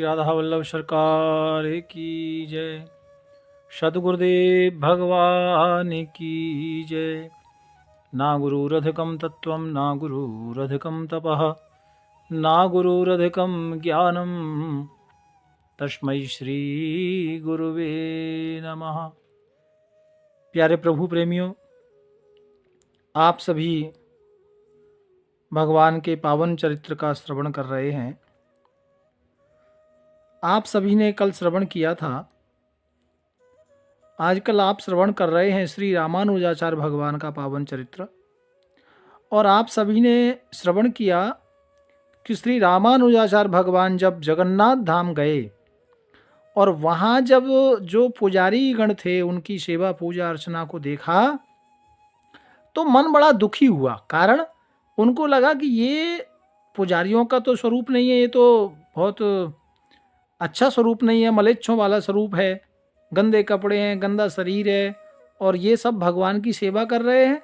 श्री राधा वल्लभ सरकार की जय। सद्गुरुदेव भगवान की जय। ना गुरुरधिकं तत्त्वं ना गुरुरधिकं तपः ना गुरुरधिकं ज्ञानं तस्मै श्री गुरुवे नमः। प्यारे प्रभु प्रेमियों, आप सभी भगवान के पावन चरित्र का श्रवण कर रहे हैं। आप सभी ने कल श्रवण किया था, आजकल आप श्रवण कर रहे हैं श्री रामानुजाचार्य भगवान का पावन चरित्र। और आप सभी ने श्रवण किया कि श्री रामानुजाचार्य भगवान जब जगन्नाथ धाम गए और वहाँ जब जो पुजारी गण थे उनकी सेवा पूजा अर्चना को देखा तो मन बड़ा दुखी हुआ। कारण उनको लगा कि ये पुजारियों का तो स्वरूप नहीं है, ये तो बहुत अच्छा स्वरूप नहीं है, मलेच्छों वाला स्वरूप है, गंदे कपड़े हैं, गंदा शरीर है और ये सब भगवान की सेवा कर रहे हैं।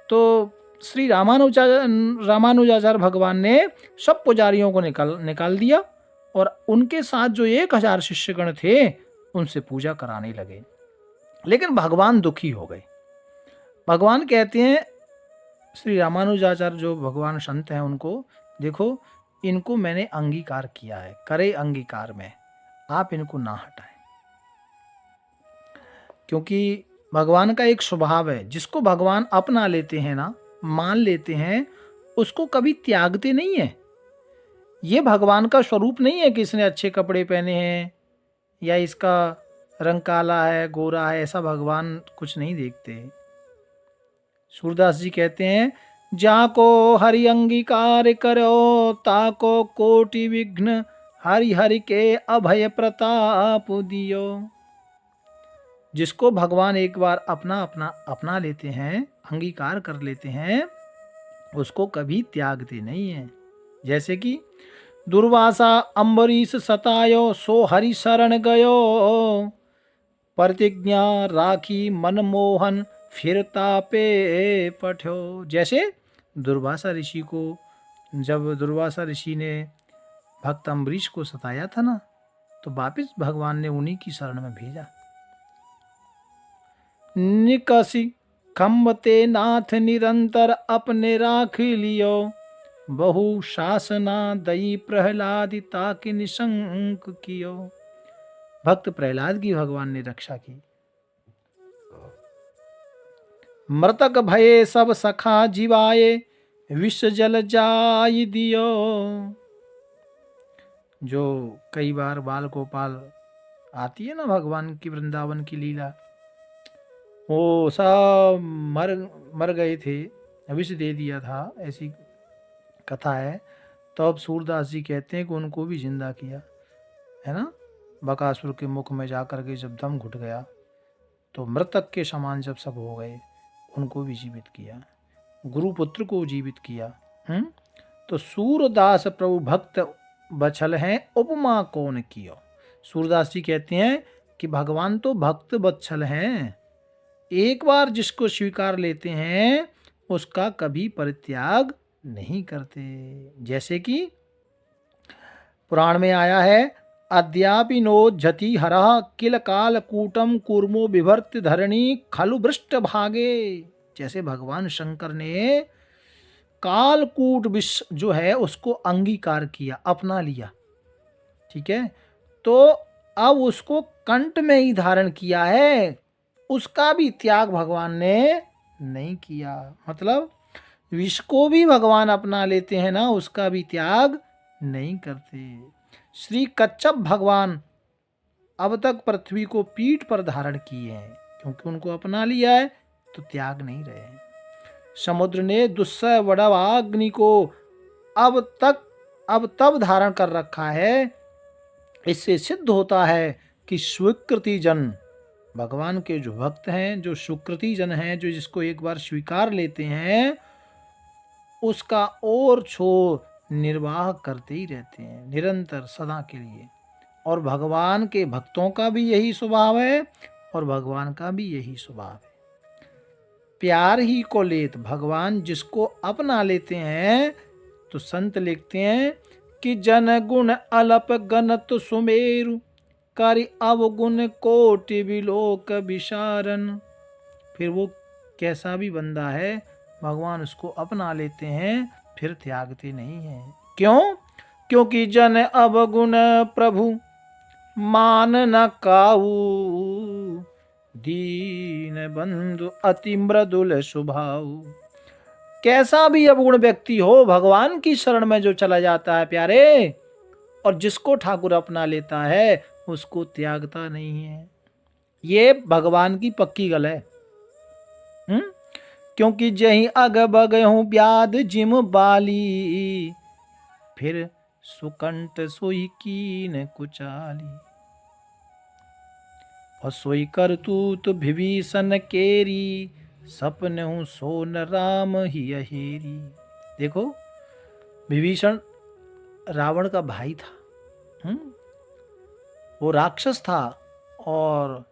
तो श्री रामानुजाचार्य भगवान ने सब पुजारियों को निकाल दिया और उनके साथ जो 1000 शिष्यगण थे उनसे पूजा कराने लगे। लेकिन भगवान दुखी हो गए। भगवान कहते हैं श्री रामानुजाचार्य जो भगवान संत हैं उनको, देखो इनको मैंने अंगीकार किया है, करे अंगीकार में, आप इनको ना हटाएं। क्योंकि भगवान का एक स्वभाव है, जिसको भगवान अपना लेते हैं ना, मान लेते हैं, उसको कभी त्यागते नहीं है। ये भगवान का स्वरूप नहीं है कि इसने अच्छे कपड़े पहने हैं या इसका रंग काला है, गोरा है, ऐसा भगवान कुछ नहीं देखते। सूरदास जी कहते हैं, जाको हरि अंगीकार करो ताको कोटि विघ्न, हरि हरि के अभय प्रताप दियो। जिसको भगवान एक बार अपना लेते हैं, अंगीकार कर लेते हैं, उसको कभी त्यागते नहीं है। जैसे कि दुर्वासा अम्बरीश सतायो सो हरि शरण गयो, प्रतिज्ञा राखी मनमोहन फिरता पे पठ्यो। जैसे दुर्वासा ऋषि को, जब दुर्वासा ऋषि ने भक्त अम्बरीश को सताया था ना, तो वापिस भगवान ने उन्हीं की शरण में भेजा। निकसी खम्बते नाथ निरंतर अपने राख लियो, बहु शासना दई प्रहलादिता के निशंक कियो। भक्त प्रहलाद की भगवान ने रक्षा की। मृतक भये सब सखा जीवाए, विष जल जाय दियो। जो कई बार बाल गोपाल आती है ना भगवान की वृंदावन की लीला, वो सब मर गए थे, विष दे दिया था, ऐसी कथा है। तो अब सूरदास जी कहते हैं कि उनको भी जिंदा किया है ना। बकासुर के मुख में जाकर के जब दम घुट गया तो मृतक के समान जब सब हो गए, उनको भी जीवित किया, गुरुपुत्र को जीवित किया। तो सूरदास प्रभु भक्त बछल हैं, उपमा कौन कियो। सूरदास जी कहते हैं कि भगवान तो भक्त बच्छल हैं, एक बार जिसको स्वीकार लेते हैं उसका कभी परित्याग नहीं करते। जैसे कि पुराण में आया है, अद्यापि नो झति हरः किल काल कूटम कूर्मो बिभर्त धरणी खलु भ्रष्ट भागे। जैसे भगवान शंकर ने कालकूट विष जो है उसको अंगीकार किया, अपना लिया, ठीक है, तो अब उसको कंठ में ही धारण किया है, उसका भी त्याग भगवान ने नहीं किया। मतलब विष को भी भगवान अपना लेते हैं ना, उसका भी त्याग नहीं करते। श्री कच्छप भगवान अब तक पृथ्वी को पीठ पर धारण किए हैं, क्योंकि उनको अपना लिया है तो त्याग नहीं रहे। समुद्र ने दुस्सह वड़वाग्नि को अब तब धारण कर रखा है। इससे सिद्ध होता है कि स्वीकृति जन, भगवान के जो भक्त हैं, जो सुकृति जन हैं, जो जिसको एक बार स्वीकार लेते हैं, उसका और छोर निर्वाह करते ही रहते हैं निरंतर सदा के लिए। और भगवान के भक्तों का भी यही स्वभाव है और भगवान का भी यही स्वभाव है। प्यार ही को लेत, भगवान जिसको अपना लेते हैं तो संत लिखते हैं कि जन गुण अलप गणत सुमेरु, करि अवगुण कोटि विलोक विशारन। फिर वो कैसा भी बंदा है, भगवान उसको अपना लेते हैं, फिर त्यागते नहीं हैं। क्यों? क्योंकि जन अवगुण प्रभु मान न काऊ, दीन बंधु अति मृदुल स्वभाव। कैसा भी अवगुण व्यक्ति हो, भगवान की शरण में जो चला जाता है प्यारे, और जिसको ठाकुर अपना लेता है, उसको त्यागता नहीं है। ये भगवान की पक्की गल है। क्योंकि जही अग बग हूं ब्याद जिम बाली, फिर सुकंठ सोई कीन कुचाली। और सोई करतूत विभीषण केरी, सपन हूं सोन राम ही अहेरी। देखो, विभीषण रावण का भाई था। वो राक्षस था, और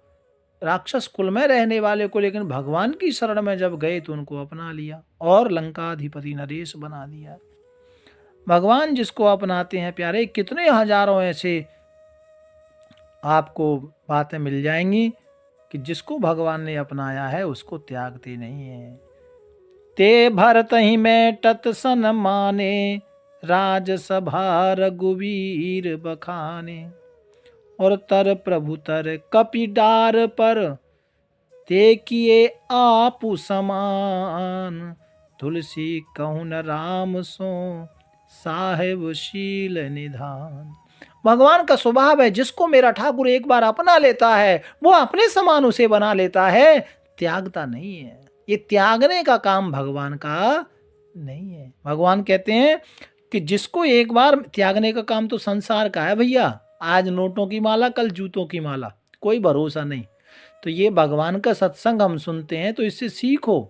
राक्षस कुल में रहने वाले को लेकिन भगवान की शरण में जब गए तो उनको अपना लिया और लंकाधिपति नरेश बना दिया। भगवान जिसको अपनाते हैं प्यारे, कितने हजारों ऐसे आपको बातें मिल जाएंगी कि जिसको भगवान ने अपनाया है उसको त्यागते नहीं है। ते भरत ही में तत्सन माने, राजसभा रघुवीर बखाने। और तर प्रभु तर कपि डार पर, ते किए आपु समान। तुलसी कहूँ न राम सो, साहेब शील निधान। भगवान का स्वभाव है, जिसको मेरा ठाकुर एक बार अपना लेता है, वो अपने समान उसे बना लेता है, त्यागता नहीं है। ये त्यागने का काम भगवान का नहीं है। भगवान कहते हैं कि जिसको एक बार त्यागने का काम तो संसार का है भैया, आज नोटों की माला, कल जूतों की माला, कोई भरोसा नहीं। तो ये भगवान का सत्संग हम सुनते हैं तो इससे सीखो,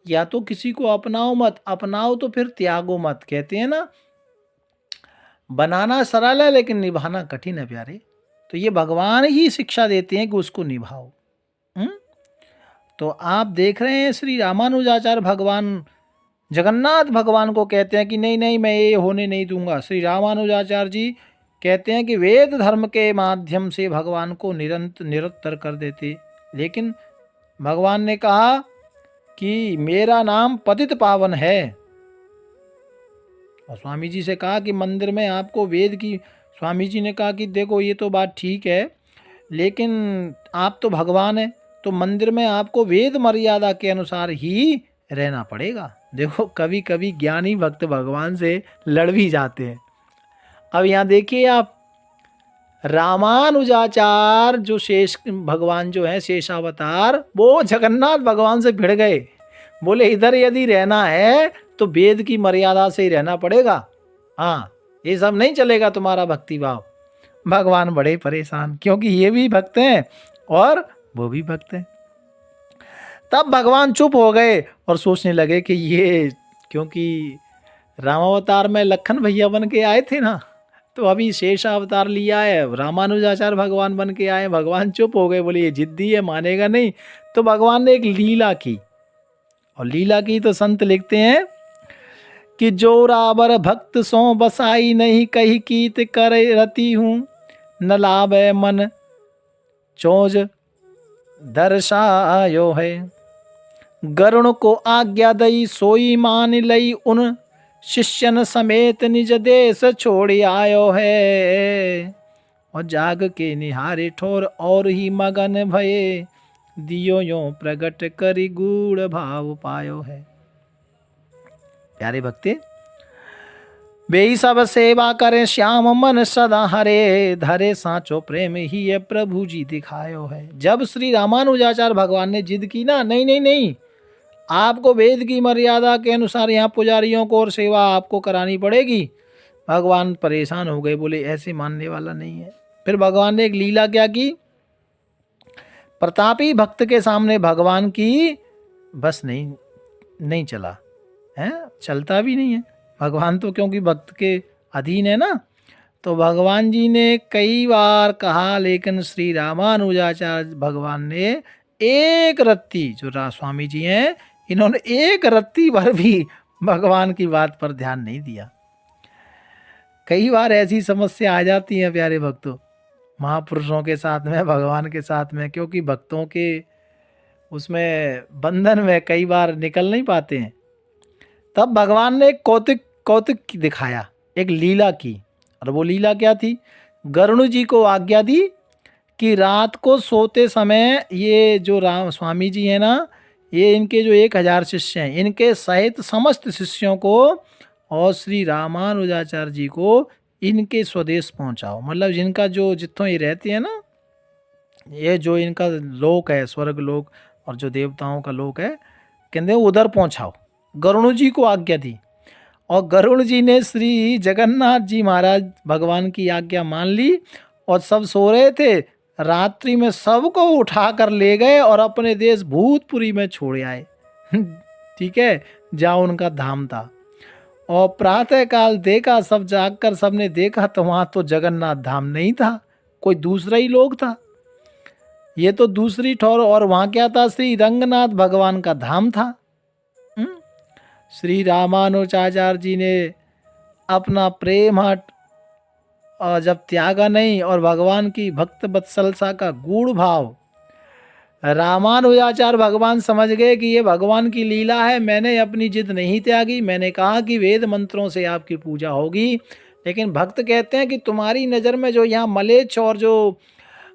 या तो किसी को अपनाओ मत, अपनाओ तो फिर त्यागो मत। कहते हैं ना, बनाना सरल है लेकिन निभाना कठिन है प्यारे। तो ये भगवान ही शिक्षा देते हैं कि उसको निभाओ। तो आप देख रहे हैं श्री रामानुजाचार्य भगवान जगन्नाथ भगवान को कहते हैं कि नहीं नहीं, मैं ये होने नहीं दूंगा। श्री रामानुजाचार्य जी कहते हैं कि वेद धर्म के माध्यम से भगवान को निरंतर कर देते, लेकिन भगवान ने कहा कि मेरा नाम पतित पावन है। और स्वामी जी से कहा कि मंदिर में आपको वेद की, स्वामी जी ने कहा कि देखो ये तो बात ठीक है, लेकिन आप तो भगवान हैं, तो मंदिर में आपको वेद मर्यादा के अनुसार ही रहना पड़ेगा। देखो, कभी कभी ज्ञानी भक्त भगवान से लड़ भी जाते हैं। अब यहाँ देखिए आप, रामानुजाचार्य जो शेष भगवान जो है शेषावतार, वो जगन्नाथ भगवान से भिड़ गए। बोले इधर यदि रहना है तो वेद की मर्यादा से ही रहना पड़ेगा, हाँ ये सब नहीं चलेगा तुम्हारा भक्ति भाव। भगवान बड़े परेशान, क्योंकि ये भी भक्त हैं और वो भी भक्त हैं। तब भगवान चुप हो गए और सोचने लगे कि ये, क्योंकि रामावतार में लखन भैया बन के आए थे ना, तो अभी शेष अवतार लिया है, रामानुजाचार्य भगवान बन के आए। भगवान चुप हो गए, बोले ये जिद्दी है, मानेगा नहीं। तो भगवान ने एक लीला की, और लीला की तो संत लिखते हैं कि जो रावर भक्त सो बसाई नहीं, कही कीत करे रति हूँ, न लाभे मन चोज दर्शायो है। गरुण को आज्ञा दई सोई मान लई, उन शिष्यन समेत निज देश छोड़ आयो है। और जाग के निहारे ठोर और ही मगन भये, दियो यो प्रगट करी गूढ़ भाव पायो है। प्यारे भक्ते, वे सब सेवा करे श्याम मन सदा हरे, धरे सांचो प्रेम ही ये प्रभु जी दिखायो है। जब श्री रामानुजाचार्य भगवान ने जिद की ना, नहीं नहीं नहीं, आपको वेद की मर्यादा के अनुसार यहाँ पुजारियों को और सेवा आपको करानी पड़ेगी, भगवान परेशान हो गए, बोले ऐसे मानने वाला नहीं है। फिर भगवान ने एक लीला क्या की, प्रतापी भक्त के सामने भगवान की बस नहीं चला है, चलता भी नहीं है भगवान तो, क्योंकि भक्त के अधीन है ना। तो भगवान जी ने कई बार कहा, लेकिन श्री रामानुजाचार्य भगवान ने एक रत्ती, जो स्वामी जी हैं, इन्होंने एक रत्ती भर भी भगवान की बात पर ध्यान नहीं दिया। कई बार ऐसी समस्या आ जाती है प्यारे भक्तों, महापुरुषों के साथ में, भगवान के साथ में, क्योंकि भक्तों के उसमें बंधन में कई बार निकल नहीं पाते हैं। तब भगवान ने एक कौतुक कौतुक दिखाया, एक लीला की। और वो लीला क्या थी? गरुड़ जी को आज्ञा दी कि रात को सोते समय ये जो राम स्वामी जी हैं ना, ये इनके जो 1000 शिष्य हैं, इनके सहित समस्त शिष्यों को और श्री रामानुजाचार्य जी को इनके स्वदेश पहुंचाओ। मतलब जिनका जो जितों ये रहते हैं ना, ये जो इनका लोक है, स्वर्ग लोक और जो देवताओं का लोक है, कहते हैं उधर पहुंचाओ। गरुड़ जी को आज्ञा दी और गरुड़ जी ने श्री जगन्नाथ जी महाराज भगवान की आज्ञा मान ली और सब सो रहे थे। रात्रि में सबको उठा कर ले गए और अपने देश भूतपुरी में छोड़ आए। ठीक है, जहाँ उनका धाम था। और प्रातः काल देखा, सब जागकर सबने देखा तो वहाँ तो जगन्नाथ धाम नहीं था, कोई दूसरा ही लोग था। ये तो दूसरी ठौर। और वहाँ क्या था? श्री रंगनाथ भगवान का धाम था। श्री रामानुजाचार्य जी ने अपना प्रेम हट और जब त्यागा नहीं और भगवान की भक्त वत्सलता का गूढ़ भाव, रामानुजाचार्य भगवान समझ गए कि ये भगवान की लीला है। मैंने अपनी जिद नहीं त्यागी, मैंने कहा कि वेद मंत्रों से आपकी पूजा होगी, लेकिन भक्त कहते हैं कि तुम्हारी नज़र में जो यहाँ मलेच्छ और जो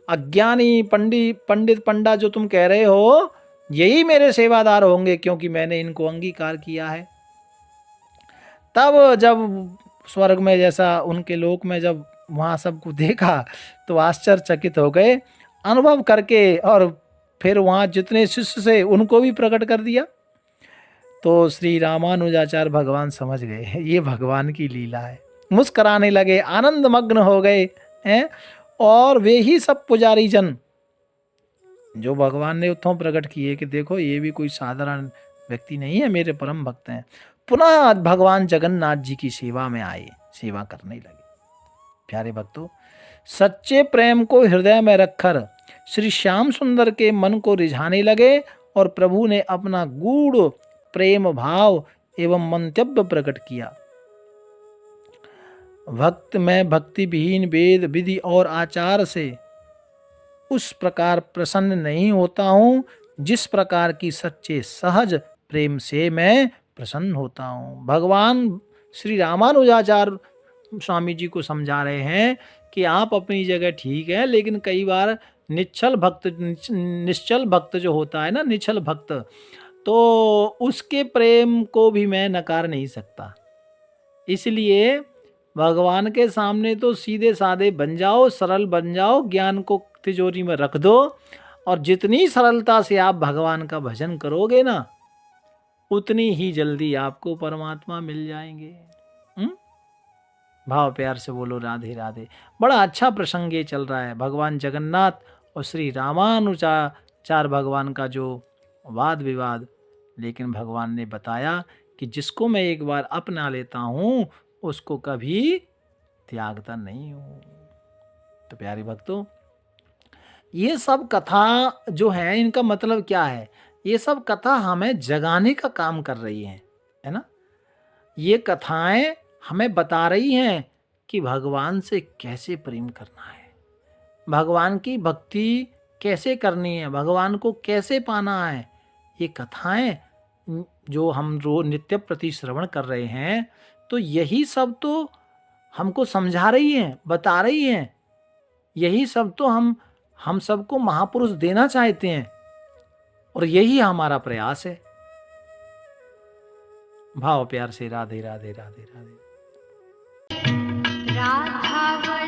अज्ञानी पंडित पंडा जो तुम कह रहे हो, यही मेरे सेवादार होंगे, क्योंकि मैंने इनको अंगीकार किया है। तब जब स्वर्ग में, जैसा उनके लोक में, जब वहाँ सबको देखा तो आश्चर्यचकित हो गए अनुभव करके, और फिर वहाँ जितने शिष्य से उनको भी प्रकट कर दिया। तो श्री रामानुजाचार्य भगवान समझ गए ये भगवान की लीला है, मुस्कराने लगे, आनंद मग्न हो गए हैं। और वे ही सब पुजारी जन जो भगवान ने उत्थों प्रकट किए कि देखो ये भी कोई साधारण व्यक्ति नहीं है, मेरे परम भक्त हैं, पुनः भगवान जगन्नाथ जी की सेवा में आए, सेवा करने लगे। प्यारे भक्तों, सच्चे प्रेम को हृदय में रखकर श्री श्याम सुंदर के मन को रिझाने लगे और प्रभु ने अपना गूढ़ प्रेम भाव एवं मंतव्य प्रकट किया। भक्त में भक्ति विहीन वेद विधि और आचार से उस प्रकार प्रसन्न नहीं होता हूँ जिस प्रकार की सच्चे सहज प्रेम से मैं प्रसन्न होता हूँ। भगवान श्री रामानुजाचार्य स्वामी जी को समझा रहे हैं कि आप अपनी जगह ठीक है, लेकिन कई बार निश्चल भक्त जो होता है ना, निश्चल भक्त, तो उसके प्रेम को भी मैं नकार नहीं सकता। इसलिए भगवान के सामने तो सीधे साधे बन जाओ, सरल बन जाओ, ज्ञान को तिजोरी में रख दो, और जितनी सरलता से आप भगवान का भजन करोगे ना, उतनी ही जल्दी आपको परमात्मा मिल जाएंगे। भाव प्यार से बोलो राधे राधे। बड़ा अच्छा प्रसंग ये चल रहा है, भगवान जगन्नाथ और श्री रामानुजाचार्य भगवान का जो वाद विवाद। लेकिन भगवान ने बताया कि जिसको मैं एक बार अपना लेता हूँ उसको कभी त्यागता नहीं हूँ। तो प्यारे भक्तों, ये सब कथा जो है, इनका मतलब क्या है? ये सब कथा हमें जगाने का काम कर रही है ना। ये कथाएं हमें बता रही हैं कि भगवान से कैसे प्रेम करना है, भगवान की भक्ति कैसे करनी है, भगवान को कैसे पाना है। ये कथाएं जो हम रोज नित्य प्रति श्रवण कर रहे हैं, तो यही सब तो हमको समझा रही हैं, बता रही हैं। यही सब तो हम सबको महापुरुष देना चाहते हैं, और यही हमारा प्रयास है। भाव प्यार से राधे राधे राधे राधे। राधा